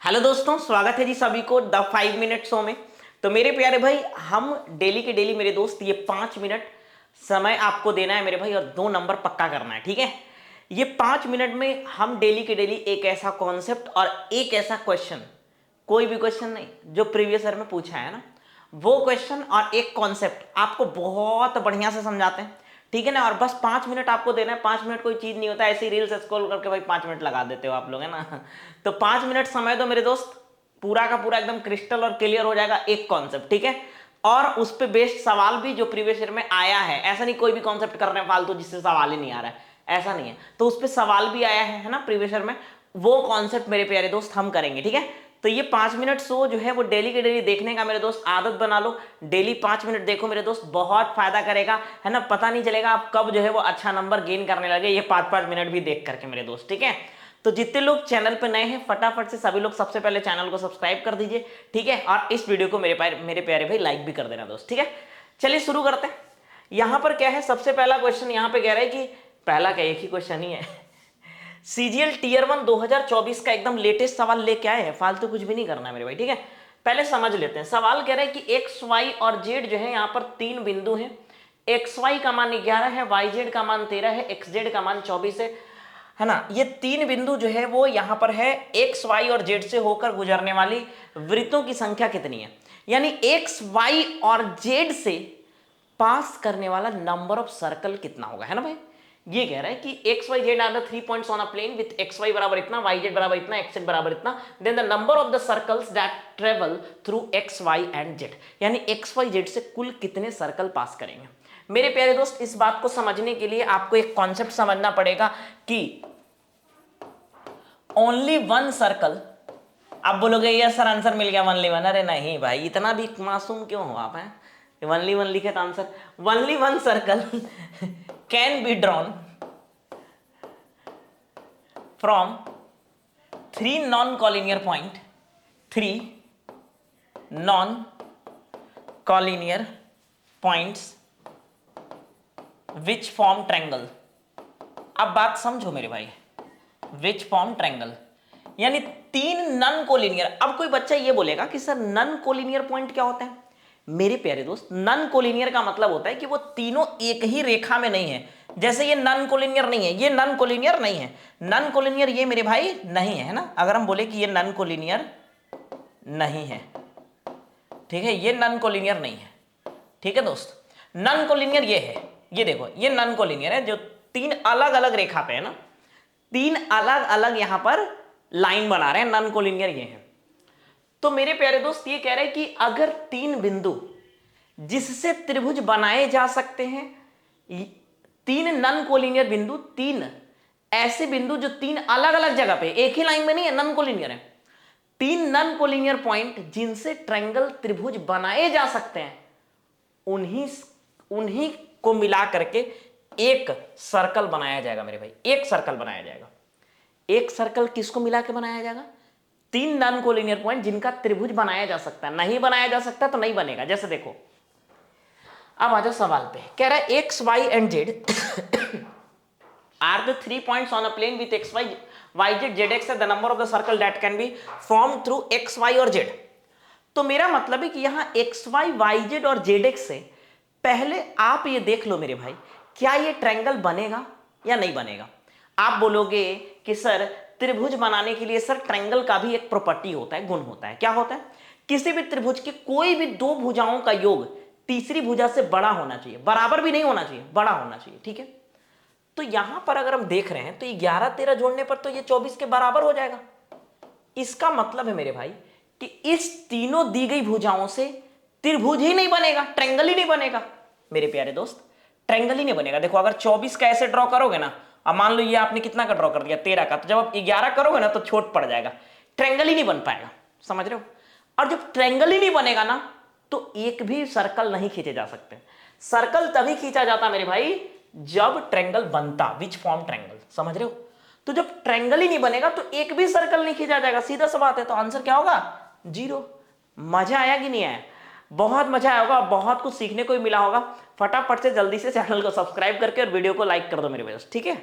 Hello दोस्तों, स्वागत है जी सभी को द 5 मिनट शो में। तो मेरे प्यारे भाई, हम डेली के डेली मेरे दोस्त ये 5 मिनट समय आपको देना है मेरे भाई, और 2 नंबर पक्का करना है, ठीक है। ये 5 मिनट में हम डेली के डेली एक ऐसा कॉन्सेप्ट और एक ऐसा क्वेश्चन, कोई भी क्वेश्चन नहीं जो प्रीवियस ईयर में पूछा है ना, वो क्वेश्चन और एक कॉन्सेप्ट आपको बहुत बढ़िया से समझाते हैं, ठीक है ना। और बस 5 मिनट आपको देना है। 5 मिनट कोई चीज नहीं होता, ऐसी रील्स स्क्रॉल करके भाई 5 मिनट लगा देते हो आप लोग, है ना। तो 5 मिनट समय दो मेरे दोस्त, पूरा का पूरा एकदम क्रिस्टल और क्लियर हो जाएगा एक कॉन्सेप्ट, ठीक है। और उस पे बेस्ड सवाल भी जो प्रीवियस ईयर में आया है, ऐसा नहीं कोई भी कॉन्सेप्ट कर रहे हैं फालतू जिससे सवाल ही नहीं आ रहा है, ऐसा नहीं है। तो उस पे सवाल भी आया है ना प्रीवियस ईयर में, वो कॉन्सेप्ट मेरे प्यारे दोस्त हम करेंगे, ठीक है। तो ये 5 मिनट शो जो है वो डेली के डेली देखने का मेरे दोस्त आदत बना लो। डेली 5 मिनट देखो मेरे दोस्त, बहुत फायदा करेगा, है ना। पता नहीं चलेगा आप कब जो है वो अच्छा नंबर गेन करने लगे, ये 5-5 मिनट भी देख करके मेरे दोस्त, ठीक है। तो जितने लोग चैनल पे नए हैं, फटाफट से सभी लोग सबसे पहले चैनल को सब्सक्राइब कर दीजिए, ठीक है। और इस वीडियो को मेरे प्यारे भाई लाइक भी कर देना दोस्त, ठीक है। चलिए शुरू करते हैं। यहां पर क्या है, सबसे पहला क्वेश्चन यहां पे कह रहा है कि पहला क्या, एक ही क्वेश्चन ही है। सीजीएल टीयर 1 2024 का एकदम लेटेस्ट सवाल लेके आए हैं, फालतू कुछ भी नहीं करना है मेरे भाई, ठीक है। पहले समझ लेते हैं। सवाल कह रहा है कि एक्स वाई और जेड जो है यहाँ पर 3 बिंदु हैं। एक्स वाई का मान 11 है, वाई जेड का मान 13 है, एक्स जेड का मान 24 है ना। ये 3 बिंदु जो है वो यहाँ पर है, एक्स वाई और जेड से होकर गुजरने वाली वृत्तों की संख्या कितनी है, यानी एक्स वाई और जेड से पास करने वाला नंबर ऑफ सर्कल कितना होगा, है ना भाई। ये कह रहा है कि X Y Z are the 3 points on a plane with x Y बराबर इतना, वाई जेड बराबर इतना, एक्स जेड बराबर इतना, then the number of the circles that travel through x Y and Z, यानी एक्स वाई जेड से कुल कितने सर्कल पास करेंगे। मेरे प्यारे दोस्त, इस बात को समझने के लिए आपको एक कॉन्सेप्ट समझना पड़ेगा कि ओनली वन सर्कल। आप बोलोगे ये सर आंसर मिल गया ओनली वन, अरे नहीं भाई, इतना भी मासूम क्यों हो आप, हैं। ओनली वन लिखे तो answer, only one circle can be drawn from 3 non collinear point, 3 non collinear points which form triangle. अब बात समझो मेरे भाई, विच फॉर्म ट्रायंगल यानी 3 नन कोलिनियर। अब कोई बच्चा ये बोलेगा कि सर नन कोलिनियर पॉइंट क्या होता है। मेरे प्यारे दोस्त, नन कोलिनियर का मतलब होता है कि वो तीनों एक ही रेखा में नहीं है। जैसे ये नन कोलिनियर नहीं है, ये नन कोलिनियर नहीं है, नन कोलिनियर ये मेरे भाई नहीं है ना। अगर हम बोले कि ये नन कोलिनियर नहीं है, ठीक है, ये नन कोलिनियर नहीं है, ठीक है दोस्त। नन कोलिनियर ये है, ये देखो, ये नन कोलिनियर है जो 3 अलग अलग रेखा पे है ना, 3 अलग अलग यहां पर लाइन बना रहे हैं, नन कोलिनियर ये है। तो मेरे प्यारे दोस्त ये कह रहे हैं कि अगर 3 बिंदु जिससे त्रिभुज बनाए जा सकते हैं, 3 नन कोलिनियर बिंदु, 3 ऐसे बिंदु जो 3 अलग अलग जगह पे, एक ही लाइन में नहीं है, नन कोलिनियर है, 3 नन कोलिनियर पॉइंट जिनसे ट्रायंगल त्रिभुज बनाए जा सकते हैं, उन्हीं उन्हीं को मिला करके एक सर्कल बनाया जाएगा मेरे भाई, एक सर्कल बनाया जाएगा। एक सर्कल किसको मिला के बनाया जाएगा, 3 नॉन कोलिनियर पॉइंट जिनका त्रिभुज बनाया जा सकता है। नहीं बनाया जा सकता तो नहीं बनेगा। जैसे देखो, अब आ जाओ सवाल पे, कह रहा है x Y and z are the 3 points on a plane with x y y z z x, the number of the circle that can be form through x y और जेड। तो मेरा मतलब है कि यहां एक्स वाई वाई जेड और z x से पहले आप ये देख लो मेरे भाई, क्या ये ट्रायंगल बनेगा या नहीं बनेगा। आप बोलोगे कि सर त्रिभुज बनाने के लिए सर ट्रायंगल का भी एक प्रॉपर्टी होता है, गुण होता है। क्या होता है, किसी भी त्रिभुज के कोई भी 2 भुजाओं का योग तीसरी भुजा से बड़ा होना चाहिए, बराबर भी नहीं होना चाहिए, बड़ा होना चाहिए, ठीक है। तो यहां पर अगर हम देख रहे हैं तो 11-13 जोड़ने पर तो ये 24 के बराबर हो जाएगा। इसका मतलब है मेरे भाई कि इस तीनों दी गई भुजाओं से त्रिभुज ही नहीं बनेगा, ट्रायंगल ही नहीं बनेगा मेरे प्यारे दोस्त, ट्रायंगल ही नहीं बनेगा। देखो, अगर 24 का ऐसे ड्रॉ करोगे ना, अब मान लो ये आपने कितना का ड्रॉ कर दिया, 13 का, तो जब आप 11 करोगे ना तो छोट पड़ जाएगा, ट्रायंगल ही नहीं बन पाएगा, समझ रहे हो। और जब ट्रायंगल ही नहीं बनेगा ना, तो एक भी सर्कल नहीं खींचे जा सकते। सर्कल तभी खींचा जाता मेरे भाई जब ट्रायंगल बनता, विच फॉर्म ट्रायंगल, समझ रहे हो। तो जब ट्रायंगल ही नहीं बनेगा तो एक भी सर्कल नहीं खींचा जाएगा, सीधा सा बात है। तो आंसर क्या होगा, 0। मजा आया कि नहीं आया, बहुत मजा आया होगा, बहुत कुछ सीखने को भी मिला होगा। फटाफट से जल्दी से चैनल को सब्सक्राइब करके और वीडियो को लाइक कर दो मेरे दोस्त, ठीक है।